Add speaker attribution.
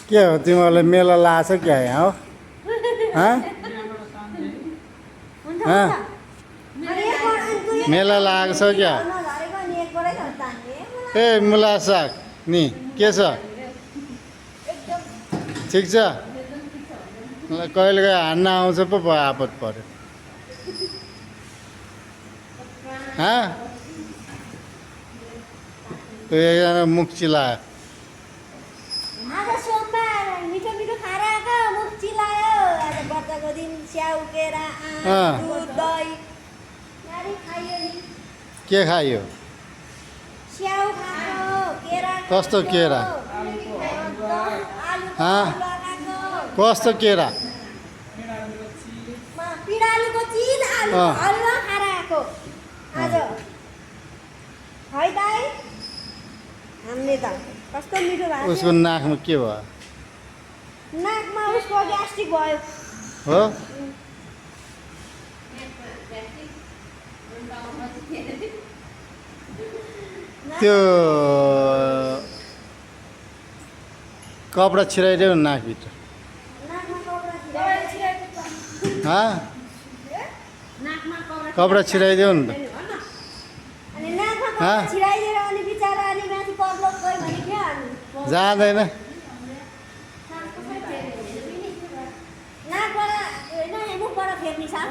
Speaker 1: के हो तिमीहरूले मेला लाछ क्या यहाँ हो मेला लागेको छ क्या ए मुला साग नि के छ ठिक छ कहिले कहिले हान्न आउँछ पो आपत पर्यो त्यो एकजना मुख चिलायो
Speaker 2: आज सोमबार मिठो मिठो खाएर आएको मुख चिलायो आज बच्चाको दिन स्याउ केरा दुध दही नारी खायो नि
Speaker 1: के खायो
Speaker 2: स्याउ खाएको केरा
Speaker 1: कस्तो केरा कस्तो केरा
Speaker 2: पिँडालुको चिज आलु हलुवा खाएर आएको आज है दाइ हामीले त कस्तो मिठो भएको
Speaker 1: उसको नाकमा के भयो
Speaker 2: नाकमा उसको ग्यास्ट्रिक भयो
Speaker 1: हो त्यो कपडा छिराइदेऊ न नाकभित्र कपडा छिराइदेऊ नि त
Speaker 2: अनि नाकमा कपडा छिराइदिएर अनि बिचारा अनि माथि पर्लोक गयो भने के हाल्नु
Speaker 1: जाँदैन
Speaker 2: नाकबाट होइन मुखबाट फेर्ने साथ